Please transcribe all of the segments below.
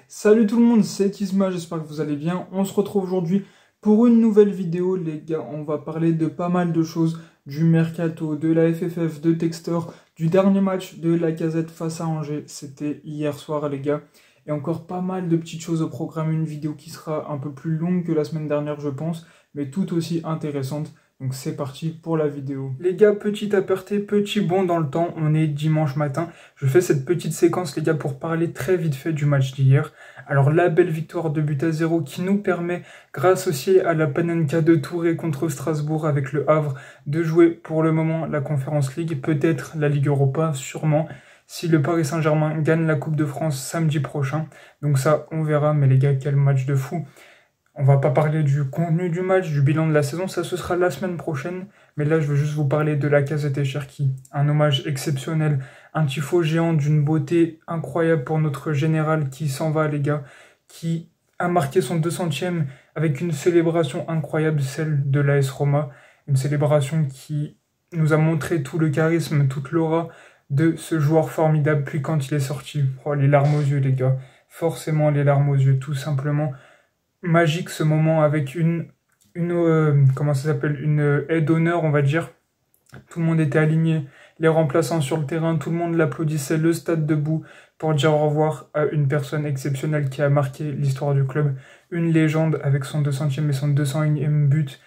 Salut tout le monde, c'est Isma, j'espère que vous allez bien. On se retrouve aujourd'hui pour une nouvelle vidéo, les gars. On va parler de pas mal de choses, du mercato, de la FFF, de Textor, du dernier match de Lacazette face à Angers. C'était hier soir, les gars. Et encore pas mal de petites choses au programme. Une vidéo qui sera un peu plus longue que la semaine dernière, je pense, mais tout aussi intéressante. Donc c'est parti pour la vidéo. Les gars, petit aparté, petit bond dans le temps, on est dimanche matin. Je fais cette petite séquence, les gars, pour parler très vite fait du match d'hier. Alors la belle victoire de but à 0 qui nous permet, grâce aussi à la Panenka de Touré contre Strasbourg avec le Havre, de jouer pour le moment la Conference League, peut-être la Ligue Europa, sûrement, si le Paris Saint-Germain gagne la Coupe de France samedi prochain. Donc ça, on verra, mais les gars, quel match de fou! On va pas parler du contenu du match, du bilan de la saison, ça ce sera la semaine prochaine. Mais là, je veux juste vous parler de Lacazette et Cherki. Un hommage exceptionnel, un tifo géant d'une beauté incroyable pour notre général qui s'en va, les gars, qui a marqué son 200e avec une célébration incroyable, celle de l'AS Roma. Une célébration qui nous a montré tout le charisme, toute l'aura de ce joueur formidable. Puis quand il est sorti, oh, les larmes aux yeux, les gars. Forcément les larmes aux yeux, tout simplement. Magique ce moment avec comment ça s'appelle, une aide d'honneur, on va dire. Tout le monde était aligné, les remplaçants sur le terrain, tout le monde l'applaudissait, le stade debout pour dire au revoir à une personne exceptionnelle qui a marqué l'histoire du club, une légende avec son 200e et son 201e but.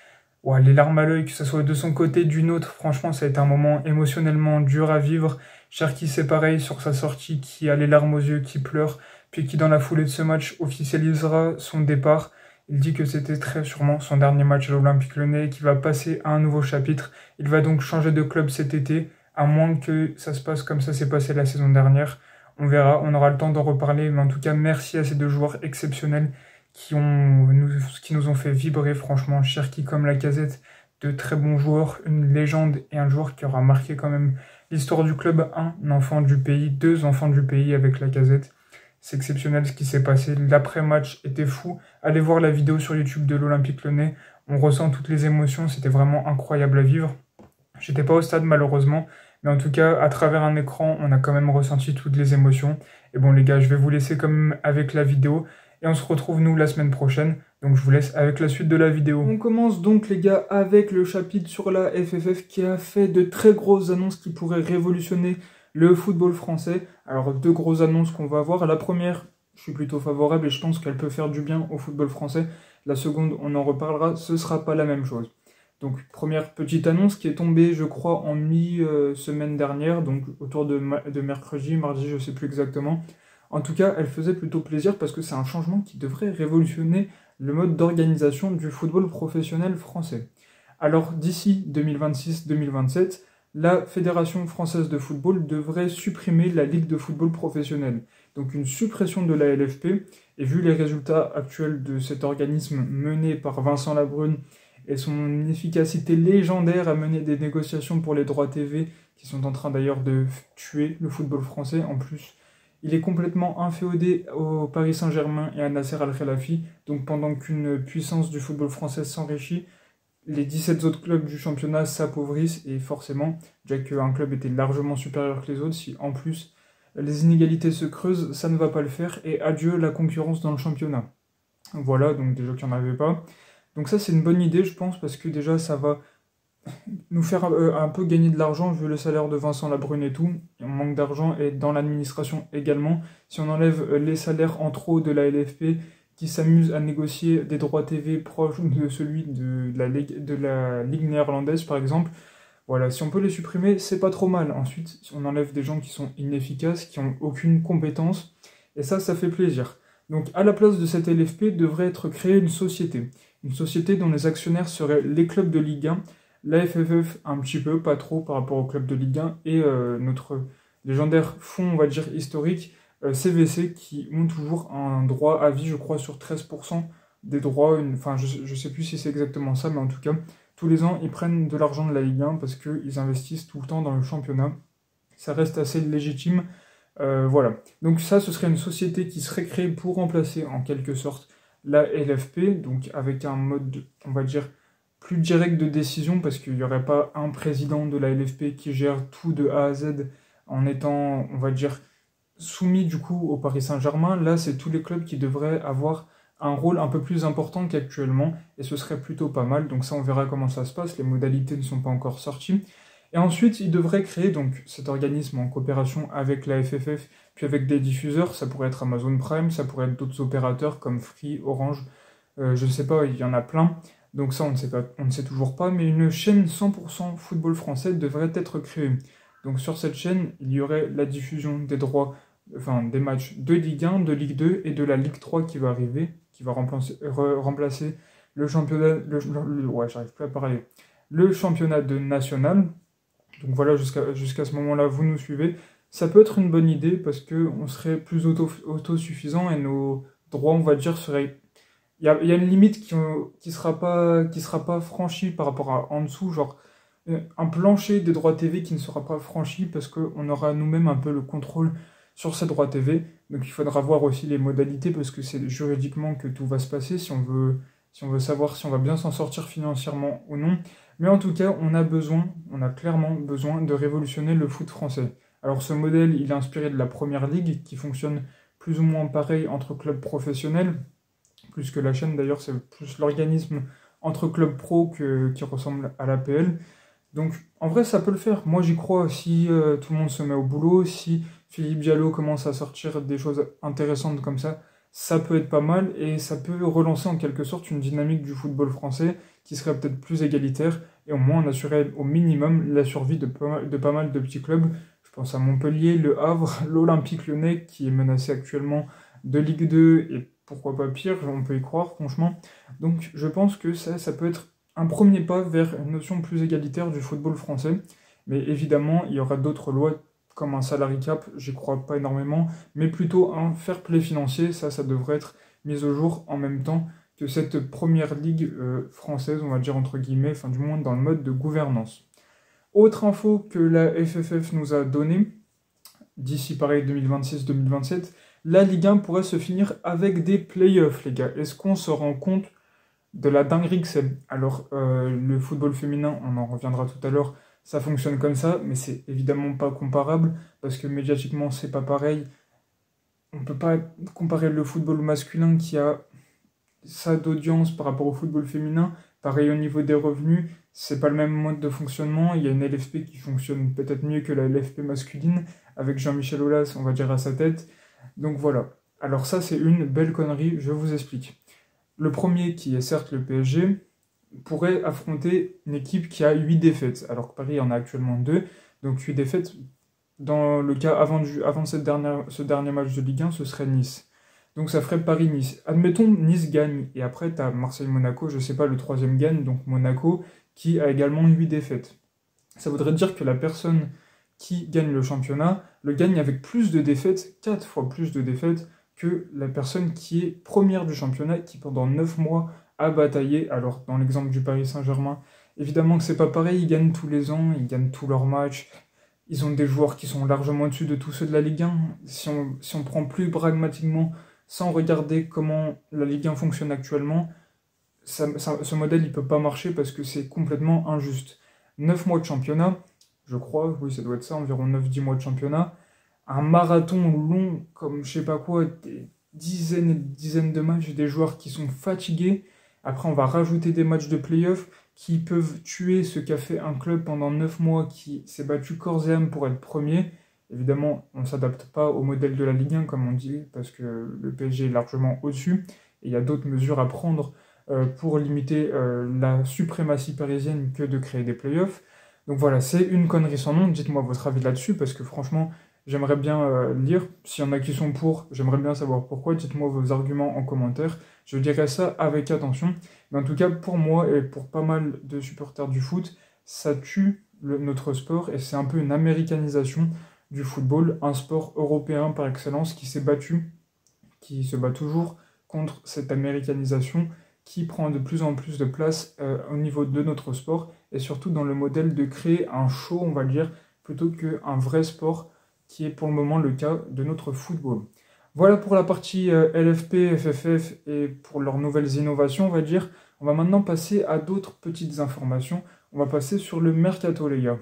Ouais, les larmes à l'œil, que ce soit de son côté, d'une autre, franchement, ça a été un moment émotionnellement dur à vivre. Cherki, c'est pareil, sur sa sortie, qui a les larmes aux yeux, qui pleure, puis qui, dans la foulée de ce match, officialisera son départ. Il dit que c'était très sûrement son dernier match à l'Olympique Lyonnais, qu'il va passer à un nouveau chapitre. Il va donc changer de club cet été, à moins que ça se passe comme ça s'est passé la saison dernière. On verra, on aura le temps d'en reparler, mais en tout cas, merci à ces deux joueurs exceptionnels qui nous ont fait vibrer, franchement. Cherki comme Lacazette, de très bons joueurs, une légende et un joueur qui aura marqué quand même l'histoire du club, un enfant du pays, deux enfants du pays avec Lacazette. C'est exceptionnel ce qui s'est passé. L'après-match était fou. Allez voir la vidéo sur YouTube de l'Olympique Lyonnais. On ressent toutes les émotions. C'était vraiment incroyable à vivre. J'étais pas au stade malheureusement. Mais en tout cas, à travers un écran, on a quand même ressenti toutes les émotions. Et bon les gars, je vais vous laisser quand même avec la vidéo. Et on se retrouve nous la semaine prochaine. Donc je vous laisse avec la suite de la vidéo. On commence donc les gars avec le chapitre sur la FFF qui a fait de très grosses annonces qui pourraient révolutionner le football français. Alors deux grosses annonces qu'on va voir. La première, je suis plutôt favorable et je pense qu'elle peut faire du bien au football français. La seconde, on en reparlera, ce sera pas la même chose. Donc première petite annonce qui est tombée, je crois, en mi-semaine dernière, donc autour de mercredi, mardi, je sais plus exactement. En tout cas, elle faisait plutôt plaisir parce que c'est un changement qui devrait révolutionner le mode d'organisation du football professionnel français. Alors d'ici 2026-2027, la Fédération française de football devrait supprimer la Ligue de football professionnel. Donc une suppression de la LFP, et vu les résultats actuels de cet organisme mené par Vincent Labrune et son efficacité légendaire à mener des négociations pour les droits TV, qui sont en train d'ailleurs de tuer le football français en plus, il est complètement inféodé au Paris Saint-Germain et à Nasser Al-Khelaifi, donc pendant qu'une puissance du football français s'enrichit, les 17 autres clubs du championnat s'appauvrissent et forcément, déjà qu'un club était largement supérieur que les autres, si en plus les inégalités se creusent, ça ne va pas le faire et adieu la concurrence dans le championnat. Voilà, donc déjà qu'il n'y en avait pas. Donc ça c'est une bonne idée je pense parce que déjà ça va nous faire un peu gagner de l'argent vu le salaire de Vincent Labrune et tout. On manque d'argent et dans l'administration également. Si on enlève les salaires en trop de la LFP, qui s'amuse à négocier des droits TV proches de celui de la Ligue néerlandaise par exemple. Voilà, si on peut les supprimer, c'est pas trop mal. Ensuite, si on enlève des gens qui sont inefficaces, qui n'ont aucune compétence, et ça fait plaisir. Donc à la place de cette LFP devrait être créée une société dont les actionnaires seraient les clubs de Ligue 1, la FFF un petit peu, pas trop par rapport aux clubs de Ligue 1, et notre légendaire fonds, on va dire, historique, CVC, qui ont toujours un droit à vie, je crois, sur 13% des droits, enfin je sais plus si c'est exactement ça, mais en tout cas, tous les ans, ils prennent de l'argent de la Ligue 1 parce qu'ils investissent tout le temps dans le championnat. Ça reste assez légitime, voilà. Donc ça, ce serait une société qui serait créée pour remplacer, en quelque sorte, la LFP, donc avec un mode, on va dire, plus direct de décision, parce qu'il n'y aurait pas un président de la LFP qui gère tout de A à Z, en étant, on va dire, soumis du coup au Paris Saint-Germain. Là, c'est tous les clubs qui devraient avoir un rôle un peu plus important qu'actuellement, et ce serait plutôt pas mal. Donc ça, on verra comment ça se passe. Les modalités ne sont pas encore sorties. Et ensuite, ils devraient créer donc cet organisme en coopération avec la FFF, puis avec des diffuseurs. Ça pourrait être Amazon Prime, ça pourrait être d'autres opérateurs comme Free, Orange. Je ne sais pas, il y en a plein. Donc ça, on ne sait pas, on ne sait toujours pas. Mais une chaîne 100% football français devrait être créée. Donc sur cette chaîne, il y aurait la diffusion des droits, enfin des matchs de Ligue 1, de Ligue 2 et de la Ligue 3 qui va arriver, qui va remplacer le championnat, ouais, j'arrive plus à parler, le championnat de national. Donc voilà, jusqu'à ce moment-là, vous nous suivez. Ça peut être une bonne idée parce qu'on serait plus autosuffisant et nos droits, on va dire, seraient... Il y a une limite qui sera pas franchie par rapport à en dessous, genre un plancher des droits TV qui ne sera pas franchi parce qu'on aura nous-mêmes un peu le contrôle sur ces droits TV. Donc il faudra voir aussi les modalités parce que c'est juridiquement que tout va se passer si on veut savoir si on va bien s'en sortir financièrement ou non. Mais en tout cas, on a clairement besoin de révolutionner le foot français. Alors ce modèle, il est inspiré de la Première Ligue qui fonctionne plus ou moins pareil entre clubs professionnels, plus que la chaîne d'ailleurs, c'est plus l'organisme entre clubs pro qui ressemble à l'APL. Donc en vrai, ça peut le faire. Moi, j'y crois si tout le monde se met au boulot, si Philippe Diallo commence à sortir des choses intéressantes comme ça peut être pas mal et ça peut relancer en quelque sorte une dynamique du football français qui serait peut-être plus égalitaire et au moins on assurait au minimum la survie de pas mal de petits clubs. Je pense à Montpellier, Le Havre, l'Olympique Lyonnais qui est menacé actuellement de Ligue 2 et pourquoi pas pire, on peut y croire franchement. Donc je pense que ça peut être un premier pas vers une notion plus égalitaire du football français. Mais évidemment, il y aura d'autres lois comme un salary cap, j'y crois pas énormément, mais plutôt un fair play financier, ça devrait être mis au jour en même temps que cette première ligue française, on va dire entre guillemets, enfin du moins dans le mode de gouvernance. Autre info que la FFF nous a donnée, d'ici pareil 2026-2027, la Ligue 1 pourrait se finir avec des playoffs, les gars. Est-ce qu'on se rend compte de la dinguerie que c'est? Alors, le football féminin, on en reviendra tout à l'heure, ça fonctionne comme ça, mais c'est évidemment pas comparable, parce que médiatiquement, c'est pas pareil. On peut pas comparer le football masculin qui a ça d'audience par rapport au football féminin. Pareil au niveau des revenus, c'est pas le même mode de fonctionnement. Il y a une LFP qui fonctionne peut-être mieux que la LFP masculine, avec Jean-Michel Aulas, on va dire, à sa tête. Donc voilà. Alors ça, c'est une belle connerie, je vous explique. Le premier, qui est certes le PSG, pourrait affronter une équipe qui a 8 défaites, alors que Paris en a actuellement 2. Donc 8 défaites, dans le cas avant ce dernier match de Ligue 1, ce serait Nice. Donc ça ferait Paris-Nice. Admettons, Nice gagne, et après tu as Marseille-Monaco, je sais pas, le troisième gagne, donc Monaco, qui a également 8 défaites. Ça voudrait dire que la personne qui gagne le championnat le gagne avec plus de défaites, 4 fois plus de défaites, que la personne qui est première du championnat, qui pendant 9 mois a bataillé. Alors, dans l'exemple du Paris Saint-Germain, évidemment que c'est pas pareil, ils gagnent tous les ans, ils gagnent tous leurs matchs, ils ont des joueurs qui sont largement au-dessus de tous ceux de la Ligue 1. Si on prend plus pragmatiquement, sans regarder comment la Ligue 1 fonctionne actuellement, ce modèle il peut pas marcher parce que c'est complètement injuste. 9 mois de championnat, je crois, oui ça doit être ça, environ 9-10 mois de championnat, un marathon long comme je sais pas quoi, des dizaines et des dizaines de matchs, des joueurs qui sont fatigués. Après, on va rajouter des matchs de play-off qui peuvent tuer ce qu'a fait un club pendant 9 mois qui s'est battu corps et âme pour être premier. Évidemment, on ne s'adapte pas au modèle de la Ligue 1, comme on dit, parce que le PSG est largement au-dessus. Et il y a d'autres mesures à prendre pour limiter la suprématie parisienne que de créer des play-offs. Donc voilà, c'est une connerie sans nom. Dites-moi votre avis là-dessus, parce que franchement, j'aimerais bien lire. S'il y en a qui sont pour, j'aimerais bien savoir pourquoi. Dites-moi vos arguments en commentaire. Je dirai ça avec attention. Mais en tout cas, pour moi et pour pas mal de supporters du foot, ça tue notre sport et c'est un peu une américanisation du football, un sport européen par excellence qui s'est battu, qui se bat toujours contre cette américanisation qui prend de plus en plus de place au niveau de notre sport et surtout dans le modèle de créer un show, on va dire, plutôt qu'un vrai sport qui est pour le moment le cas de notre football. Voilà pour la partie LFP, FFF et pour leurs nouvelles innovations, on va dire. On va maintenant passer à d'autres petites informations. On va passer sur le mercato, les gars.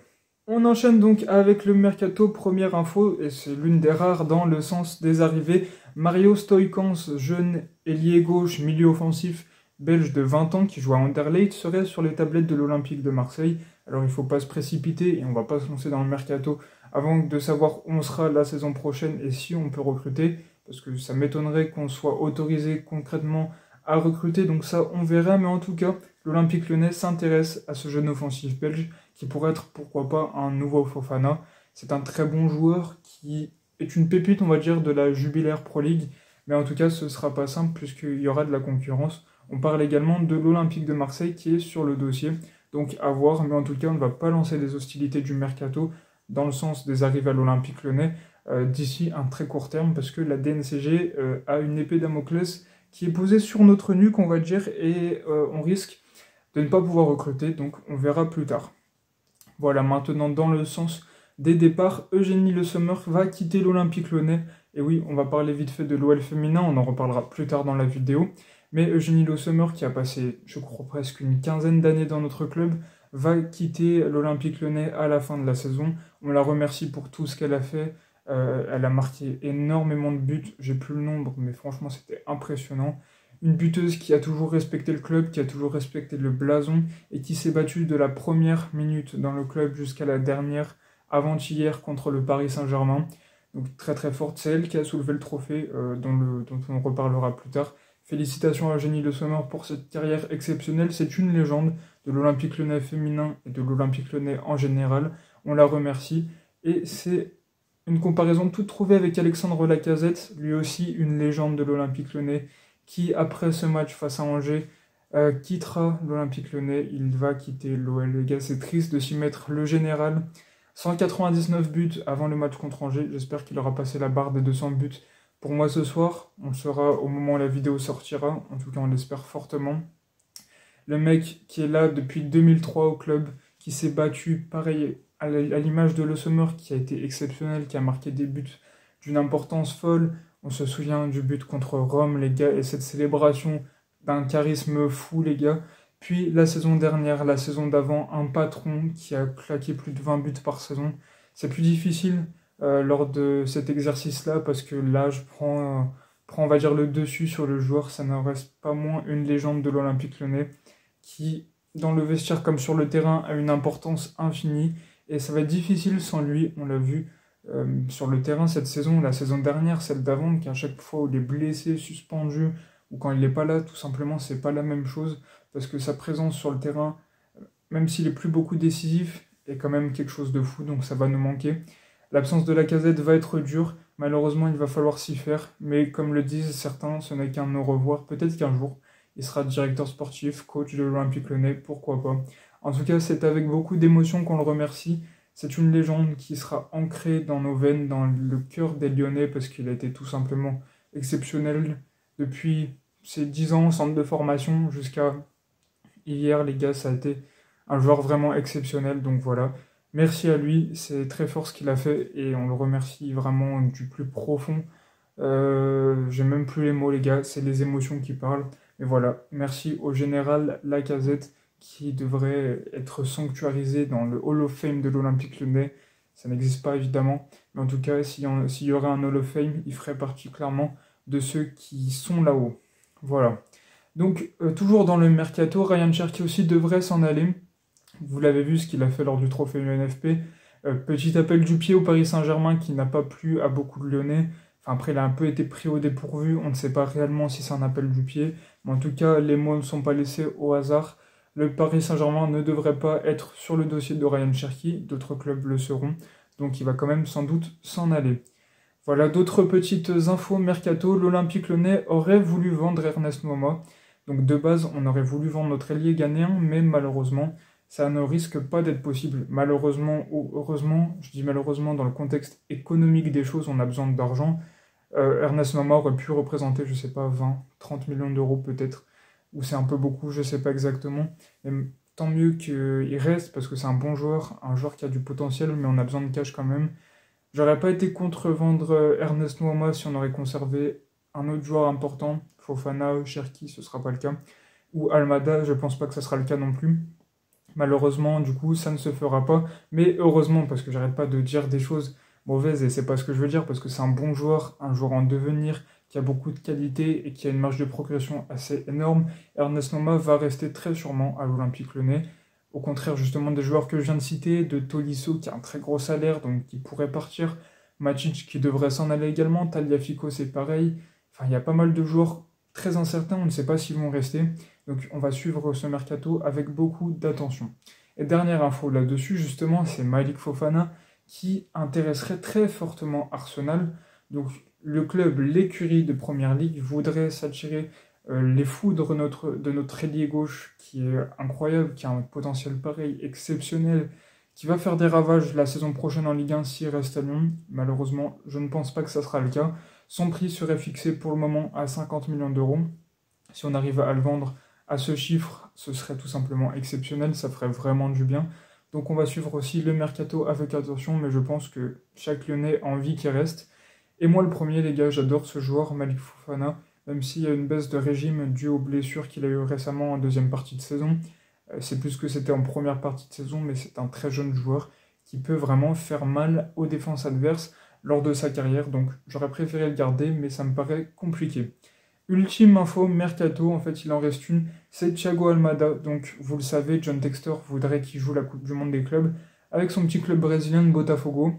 On enchaîne donc avec le mercato. Première info, et c'est l'une des rares dans le sens des arrivées. Mario Stoïkans, jeune ailier gauche, milieu offensif belge de 20 ans qui joue à Anderlecht, serait sur les tablettes de l'Olympique de Marseille. Alors il ne faut pas se précipiter et on ne va pas se lancer dans le mercato avant de savoir où on sera la saison prochaine et si on peut recruter, parce que ça m'étonnerait qu'on soit autorisé concrètement à recruter, donc ça on verra, mais en tout cas l'Olympique Lyonnais s'intéresse à ce jeune offensif belge qui pourrait être pourquoi pas un nouveau Fofana. C'est un très bon joueur qui est une pépite, on va dire, de la Jubilaire Pro League, mais en tout cas ce sera pas simple puisqu'il y aura de la concurrence. On parle également de l'Olympique de Marseille qui est sur le dossier, donc à voir, mais en tout cas on ne va pas lancer des hostilités du mercato dans le sens des arrivées à l'Olympique Lyonnais d'ici un très court terme, parce que la DNCG a une épée Damoclès qui est posée sur notre nuque, on va dire, et on risque de ne pas pouvoir recruter, donc on verra plus tard. Voilà, maintenant dans le sens des départs, Eugénie Le Sommer va quitter l'Olympique Lyonnais, et oui, on va parler vite fait de l'OL féminin, on en reparlera plus tard dans la vidéo, mais Eugénie Le Sommer, qui a passé, je crois, presque une quinzaine d'années dans notre club, va quitter l'Olympique Lyonnais à la fin de la saison. On la remercie pour tout ce qu'elle a fait. Elle a marqué énormément de buts. J'ai plus le nombre, mais franchement, c'était impressionnant. Une buteuse qui a toujours respecté le club, qui a toujours respecté le blason et qui s'est battue de la première minute dans le club jusqu'à la dernière avant-hier contre le Paris Saint-Germain. Donc très très forte. C'est elle qui a soulevé le trophée dont on reparlera plus tard. Félicitations à Eugénie Le Sommer pour cette carrière exceptionnelle. C'est une légende de l'Olympique Lyonnais féminin et de l'Olympique Lyonnais en général. On la remercie. Et c'est une comparaison toute trouvée avec Alexandre Lacazette, lui aussi une légende de l'Olympique Lyonnais, qui après ce match face à Angers quittera l'Olympique Lyonnais. Il va quitter l'OL. Les gars, c'est triste de s'y mettre. Le général, 199 buts avant le match contre Angers. J'espère qu'il aura passé la barre des 200 buts. Pour moi ce soir, on le saura au moment où la vidéo sortira, en tout cas on l'espère fortement. Le mec qui est là depuis 2003 au club, qui s'est battu, pareil, à l'image de Le Sommer, qui a été exceptionnel, qui a marqué des buts d'une importance folle. On se souvient du but contre Rome, les gars, et cette célébration d'un charisme fou, les gars. Puis la saison dernière, la saison d'avant, un patron qui a claqué plus de 20 buts par saison. C'est plus difficile lors de cet exercice-là, parce que l'âge prend, on va dire, le dessus sur le joueur. Ça n'en reste pas moins une légende de l'Olympique Lyonnais qui, dans le vestiaire comme sur le terrain, a une importance infinie. Et ça va être difficile sans lui, on l'a vu sur le terrain cette saison, la saison dernière, celle d'avant, qu'à chaque fois où il est blessé, suspendu, ou quand il n'est pas là, tout simplement, c'est pas la même chose, parce que sa présence sur le terrain, même s'il est plus beaucoup décisif, est quand même quelque chose de fou, donc ça va nous manquer. L'absence de Lacazette va être dure, malheureusement il va falloir s'y faire, mais comme le disent certains, ce n'est qu'un au revoir, peut-être qu'un jour, il sera directeur sportif, coach de l'Olympique Lyonnais, pourquoi pas. En tout cas, c'est avec beaucoup d'émotion qu'on le remercie. C'est une légende qui sera ancrée dans nos veines, dans le cœur des Lyonnais, parce qu'il a été tout simplement exceptionnel depuis ses 10 ans au centre de formation jusqu'à hier, les gars, ça a été un joueur vraiment exceptionnel, donc voilà. Merci à lui, c'est très fort ce qu'il a fait et on le remercie vraiment du plus profond. J'ai même plus les mots, les gars, c'est les émotions qui parlent. Mais voilà, merci au général Lacazette qui devrait être sanctuarisé dans le Hall of Fame de l'Olympique Lyonnais. Ça n'existe pas évidemment, mais en tout cas, s'il y aurait un Hall of Fame, il ferait partie clairement de ceux qui sont là-haut. Voilà. Donc, toujours dans le mercato, Ryan Cherki aussi devrait s'en aller. Vous l'avez vu ce qu'il a fait lors du trophée UNFP. Petit appel du pied au Paris Saint-Germain qui n'a pas plu à beaucoup de Lyonnais. Enfin, après, il a un peu été pris au dépourvu. On ne sait pas réellement si c'est un appel du pied. Mais en tout cas, les mots ne sont pas laissés au hasard. Le Paris Saint-Germain ne devrait pas être sur le dossier de Ryan Cherki. D'autres clubs le seront. Donc, il va quand même sans doute s'en aller. Voilà, d'autres petites infos mercato. L'Olympique Lyonnais aurait voulu vendre Ernest Noama. Donc, de base, on aurait voulu vendre notre ailier ghanéen, mais malheureusement, ça ne risque pas d'être possible. Malheureusement ou heureusement, je dis malheureusement dans le contexte économique des choses, on a besoin d'argent. Ernest Noama aurait pu représenter, je sais pas, 20, 30 millions d'euros peut-être, ou c'est un peu beaucoup, je sais pas exactement. Mais tant mieux qu'il reste, parce que c'est un bon joueur, un joueur qui a du potentiel, mais on a besoin de cash quand même. J'aurais pas été contre vendre Ernest Noama si on aurait conservé un autre joueur important, Fofana, Cherki, ce sera pas le cas, ou Almada, je pense pas que ce sera le cas non plus. Malheureusement, du coup, ça ne se fera pas. Mais heureusement, parce que j'arrête pas de dire des choses mauvaises et c'est pas ce que je veux dire, parce que c'est un joueur en devenir, qui a beaucoup de qualité et qui a une marge de progression assez énorme. Ernest Noma va rester très sûrement à l'Olympique Lyonnais. Au contraire, justement, des joueurs que je viens de citer, de Tolisso qui a un très gros salaire, donc qui pourrait partir, Matic qui devrait s'en aller également, Tagliafico c'est pareil. Enfin, il y a pas mal de joueurs très incertains, on ne sait pas s'ils vont rester. Donc on va suivre ce mercato avec beaucoup d'attention. Et dernière info là-dessus, justement, c'est Malik Fofana qui intéresserait très fortement Arsenal. Donc le club, l'écurie de Première Ligue, voudrait s'attirer les foudres de notre ailier gauche qui est incroyable, qui a un potentiel pareil, exceptionnel, qui va faire des ravages la saison prochaine en Ligue 1 s'il reste à Lyon. Malheureusement, je ne pense pas que ça sera le cas. Son prix serait fixé pour le moment à 50 millions d'euros. Si on arrive à le vendre à ce chiffre, ce serait tout simplement exceptionnel, ça ferait vraiment du bien. Donc on va suivre aussi le mercato avec attention, mais je pense que chaque Lyonnais a envie qu'il reste. Et moi le premier, les gars, j'adore ce joueur, Malik Fofana, même s'il y a une baisse de régime due aux blessures qu'il a eu récemment en deuxième partie de saison. C'est plus que c'était en première partie de saison, mais c'est un très jeune joueur qui peut vraiment faire mal aux défenses adverses lors de sa carrière. Donc j'aurais préféré le garder, mais ça me paraît compliqué. Ultime info, mercato, en fait il en reste une, c'est Thiago Almada. Donc vous le savez, John Textor voudrait qu'il joue la Coupe du Monde des clubs avec son petit club brésilien de Botafogo.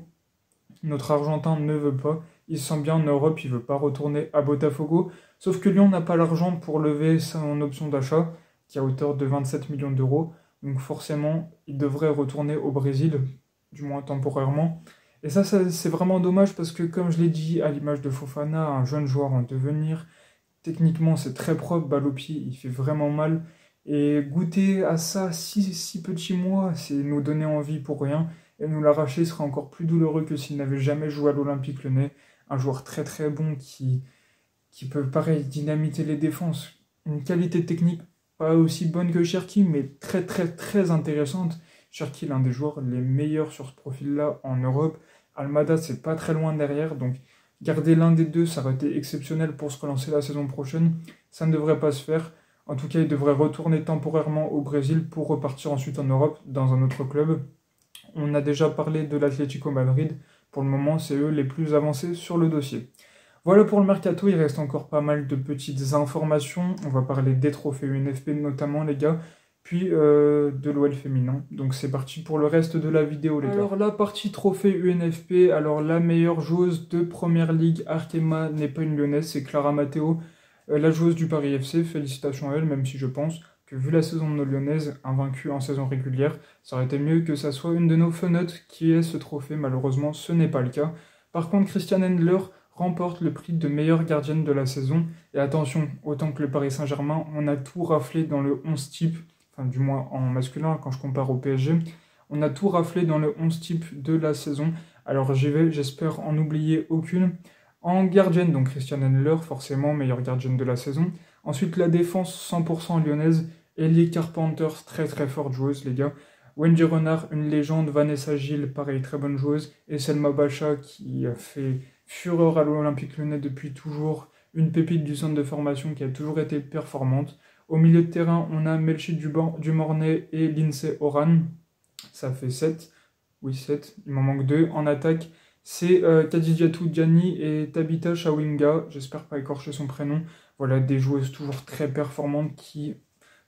Notre Argentin ne veut pas, il se sent bien en Europe, il veut pas retourner à Botafogo. Sauf que Lyon n'a pas l'argent pour lever son option d'achat, qui est à hauteur de 27 millions d'euros. Donc forcément, il devrait retourner au Brésil, du moins temporairement. Et ça c'est vraiment dommage parce que comme je l'ai dit, à l'image de Fofana, un jeune joueur en devenir, techniquement, c'est très propre, balle au pied, il fait vraiment mal. Et goûter à ça si petits mois, c'est nous donner envie pour rien. Et nous l'arracher sera encore plus douloureux que s'il n'avait jamais joué à l'Olympique Lyonnais. Un joueur très très bon qui peut, pareil, dynamiter les défenses. Une qualité technique pas aussi bonne que Cherki, mais très très très intéressante. Cherki, l'un des joueurs les meilleurs sur ce profil-là en Europe. Almada, c'est pas très loin derrière, donc garder l'un des deux, ça aurait été exceptionnel pour se relancer la saison prochaine. Ça ne devrait pas se faire. En tout cas, il devrait retourner temporairement au Brésil pour repartir ensuite en Europe dans un autre club. On a déjà parlé de l'Atlético Madrid. Pour le moment, c'est eux les plus avancés sur le dossier. Voilà pour le mercato, il reste encore pas mal de petites informations. On va parler des trophées UNFP notamment, les gars, puis de l'OL féminin. Donc c'est parti pour le reste de la vidéo, les gars. Alors la partie trophée UNFP, alors la meilleure joueuse de Première Ligue Arkema n'est pas une lyonnaise, c'est Clara Matteo, la joueuse du Paris FC. Félicitations à elle, même si je pense que vu la saison de nos lyonnaises, invaincue en saison régulière, ça aurait été mieux que ça soit une de nos fenotes qui ait ce trophée. Malheureusement, ce n'est pas le cas. Par contre, Christiane Endler remporte le prix de meilleure gardienne de la saison. Et attention, autant que le Paris Saint-Germain, on a tout raflé dans le 11 type, enfin du moins en masculin quand je compare au PSG, on a tout raflé dans le 11 type de la saison. Alors j'y vais, j'espère en oublier aucune. En gardienne, donc Christiane Endler, forcément meilleure gardienne de la saison. Ensuite la défense 100% lyonnaise, Ellie Carpenter, très très forte joueuse les gars. Wendy Renard, une légende, Vanessa Gilles, pareil, très bonne joueuse. Et Selma Bacha qui a fait fureur à l'Olympique Lyonnais depuis toujours, une pépite du centre de formation qui a toujours été performante. Au milieu de terrain, on a Melchi Dumornay et Lindsay Oran, ça fait 7, oui 7, il m'en manque 2. En attaque, c'est Kadidiatou Diani et Tabitha Chawinga, j'espère pas écorcher son prénom. Voilà, des joueuses toujours très performantes qui,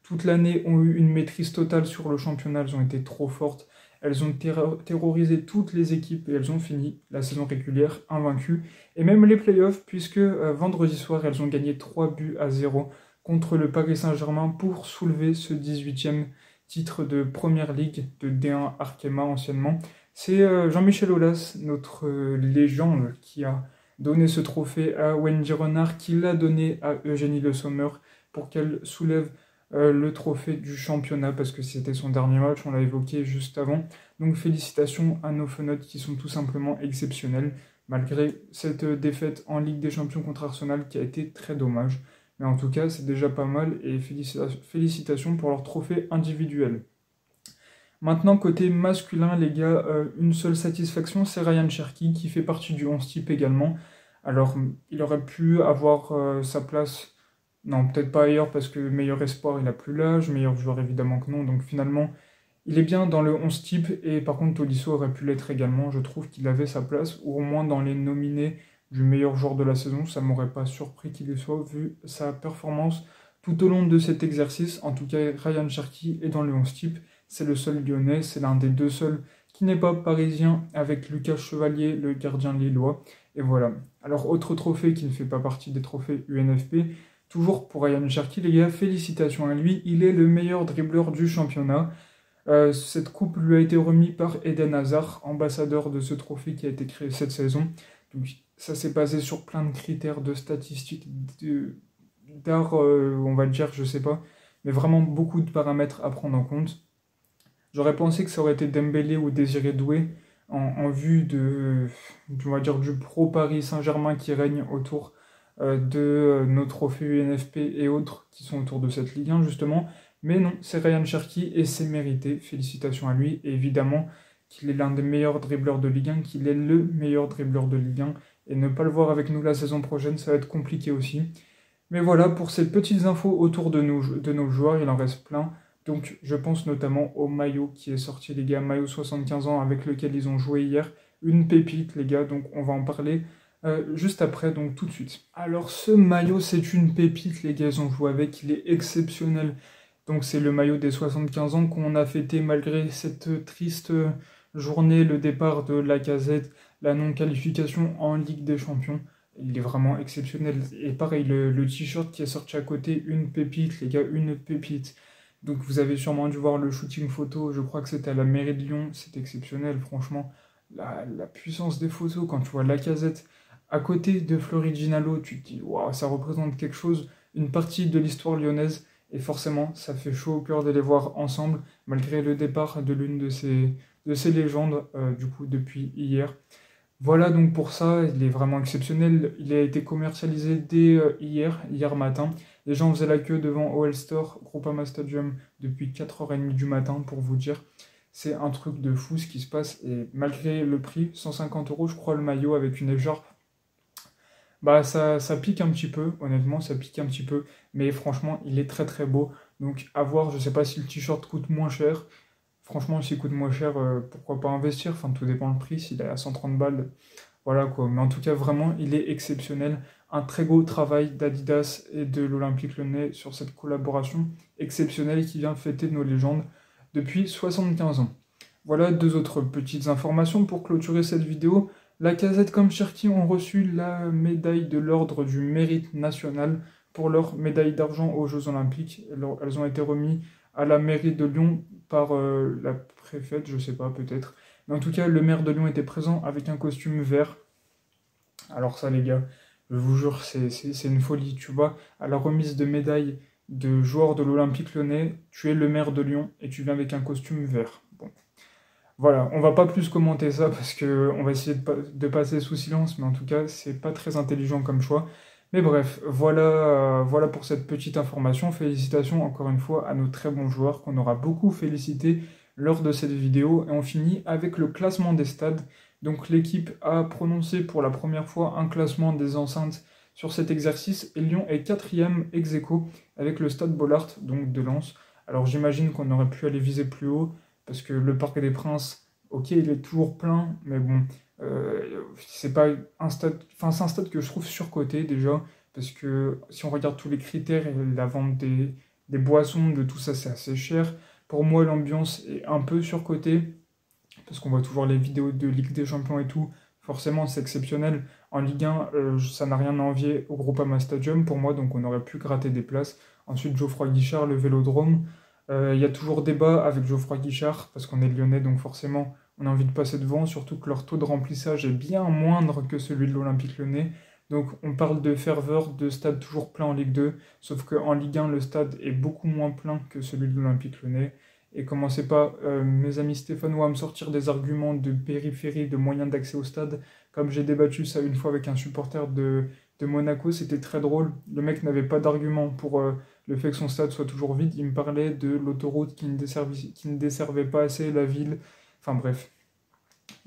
toute l'année, ont eu une maîtrise totale sur le championnat, elles ont été trop fortes. Elles ont terrorisé toutes les équipes et elles ont fini la saison régulière invaincues. Et même les playoffs, puisque vendredi soir, elles ont gagné 3-0 contre le Paris Saint-Germain pour soulever ce 18e titre de Première Ligue de D1 Arkema anciennement. C'est Jean-Michel Aulas, notre légende, qui a donné ce trophée à Wendy Renard, qui l'a donné à Eugénie Le Sommer pour qu'elle soulève le trophée du championnat parce que c'était son dernier match, on l'a évoqué juste avant. Donc félicitations à nos fenotes qui sont tout simplement exceptionnels malgré cette défaite en Ligue des Champions contre Arsenal qui a été très dommage. Mais en tout cas, c'est déjà pas mal et félicitations pour leur trophée individuel. Maintenant, côté masculin, les gars, une seule satisfaction, c'est Ryan Cherki qui fait partie du 11 type également. Alors, il aurait pu avoir sa place. Non, peut-être pas ailleurs parce que meilleur espoir, il a plus l'âge, meilleur joueur évidemment que non. Donc finalement, Il est bien dans le 11 type, et par contre Tolisso aurait pu l'être également. Je trouve qu'il avait sa place, ou au moins dans les nominés du meilleur joueur de la saison. Ça m'aurait pas surpris qu'il y soit, vu sa performance tout au long de cet exercice. En tout cas, Ryan Cherki est dans le 11 type. C'est le seul lyonnais, c'est l'un des deux seuls qui n'est pas parisien, avec Lucas Chevalier, le gardien lillois. Et voilà. Alors, autre trophée qui ne fait pas partie des trophées UNFP, toujours pour Ryan Cherki, les gars, félicitations à lui. Il est le meilleur dribbleur du championnat. Cette coupe lui a été remise par Eden Hazard, ambassadeur de ce trophée qui a été créé cette saison. Donc, ça s'est basé sur plein de critères, de statistiques, d'art, on va le dire, je sais pas, mais vraiment beaucoup de paramètres à prendre en compte. J'aurais pensé que ça aurait été Dembélé ou Désiré Doué en vue on va dire, du pro Paris Saint-Germain qui règne autour de nos trophées UNFP et autres qui sont autour de cette Ligue 1 justement. Mais non, c'est Ryan Cherki et c'est mérité. Félicitations à lui. Et évidemment qu'il est l'un des meilleurs dribbleurs de Ligue 1, qu'il est le meilleur dribbleur de Ligue 1. Et ne pas le voir avec nous la saison prochaine, ça va être compliqué aussi. Mais voilà, pour ces petites infos autour de nos joueurs, il en reste plein. Donc je pense notamment au maillot qui est sorti, les gars, maillot 75 ans avec lequel ils ont joué hier. Une pépite, les gars, donc on va en parler juste après, donc tout de suite. Alors ce maillot, c'est une pépite, les gars, ils ont joué avec, il est exceptionnel. Donc c'est le maillot des 75 ans qu'on a fêté malgré cette triste journée, le départ de Lacazette, la non-qualification en Ligue des Champions. Il est vraiment exceptionnel. Et pareil, le t-shirt qui est sorti à côté, une pépite, les gars, une pépite. Donc vous avez sûrement dû voir le shooting photo, je crois que c'était à la mairie de Lyon, c'est exceptionnel, franchement. La puissance des photos, quand tu vois Lacazette à côté de Floriginalo, tu te dis, waouh, ça représente quelque chose, une partie de l'histoire lyonnaise. Et forcément, ça fait chaud au cœur de les voir ensemble, malgré le départ de l'une de ces légendes, du coup, depuis hier. Voilà donc pour ça, il est vraiment exceptionnel. Il a été commercialisé dès hier matin. Les gens faisaient la queue devant OL Store, Groupama Stadium, depuis 4h30 du matin, pour vous dire. C'est un truc de fou ce qui se passe. Et malgré le prix, 150 €, je crois, le maillot avec une écharpe, bah ça pique un petit peu, honnêtement, ça pique un petit peu, mais franchement, il est très très beau. Donc à voir, je sais pas si le t-shirt coûte moins cher. Franchement, s'il coûte moins cher, pourquoi pas investir? Enfin, tout dépend le prix, s'il est à 130 balles, voilà quoi. Mais en tout cas, vraiment, il est exceptionnel. Un très beau travail d'Adidas et de l'Olympique Lyonnais sur cette collaboration exceptionnelle qui vient fêter nos légendes depuis 75 ans. Voilà deux autres petites informations pour clôturer cette vidéo. Lacazette comme Cherki ont reçu la médaille de l'Ordre du Mérite National pour leur médaille d'argent aux Jeux Olympiques. Elles ont été remises à la mairie de Lyon par la préfète, je sais pas, peut-être. Mais en tout cas, le maire de Lyon était présent avec un costume vert. Alors ça, les gars, je vous jure, c'est une folie, tu vois. À la remise de médailles de joueurs de l'Olympique Lyonnais, tu es le maire de Lyon et tu viens avec un costume vert. Bon. Voilà, on va pas plus commenter ça parce que on va essayer de passer sous silence, mais en tout cas, c'est pas très intelligent comme choix. Mais bref, voilà pour cette petite information. Félicitations encore une fois à nos très bons joueurs qu'on aura beaucoup félicités lors de cette vidéo. Et on finit avec le classement des stades. Donc l'équipe a prononcé pour la première fois un classement des enceintes sur cet exercice. Et Lyon est 4e ex aequo avec le stade Bollaert, donc de Lens. Alors j'imagine qu'on aurait pu aller viser plus haut parce que le Parc des Princes, ok, il est toujours plein, mais bon... c'est pas un stade, enfin c'est un stade que je trouve surcoté déjà, parce que si on regarde tous les critères et la vente des boissons, de tout ça, c'est assez cher. Pour moi, l'ambiance est un peu surcotée, parce qu'on voit toujours les vidéos de Ligue des Champions et tout, forcément c'est exceptionnel. En Ligue 1, ça n'a rien à envier au Groupama Stadium pour moi, donc on aurait pu gratter des places. Ensuite, Geoffroy Guichard, le Vélodrome. Il y a toujours débat avec Geoffroy Guichard, parce qu'on est lyonnais, donc forcément on a envie de passer devant, surtout que leur taux de remplissage est bien moindre que celui de l'Olympique Lyonnais. Donc on parle de ferveur, de stade toujours plein en Ligue 2, sauf qu'en Ligue 1, le stade est beaucoup moins plein que celui de l'Olympique Lyonnais. Et commencez pas, mes amis stéphanois, à me sortir des arguments de périphérie, de moyens d'accès au stade. Comme j'ai débattu ça une fois avec un supporter de Monaco, c'était très drôle. Le mec n'avait pas d'argument pour le fait que son stade soit toujours vide. Il me parlait de l'autoroute qui ne desservait pas assez la ville. Enfin bref,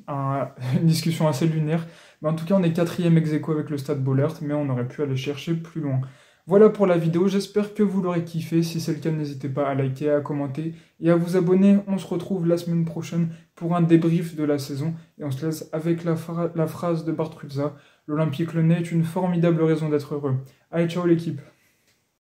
une discussion assez lunaire. Mais en tout cas, on est 4e ex aequo avec le stade Bollaert, mais on aurait pu aller chercher plus loin. Voilà pour la vidéo, j'espère que vous l'aurez kiffé. Si c'est le cas, n'hésitez pas à liker, à commenter et à vous abonner. On se retrouve la semaine prochaine pour un débrief de la saison. Et on se laisse avec la phrase de Barthruzza. L'Olympique Lyonnais est une formidable raison d'être heureux. Allez, ciao l'équipe!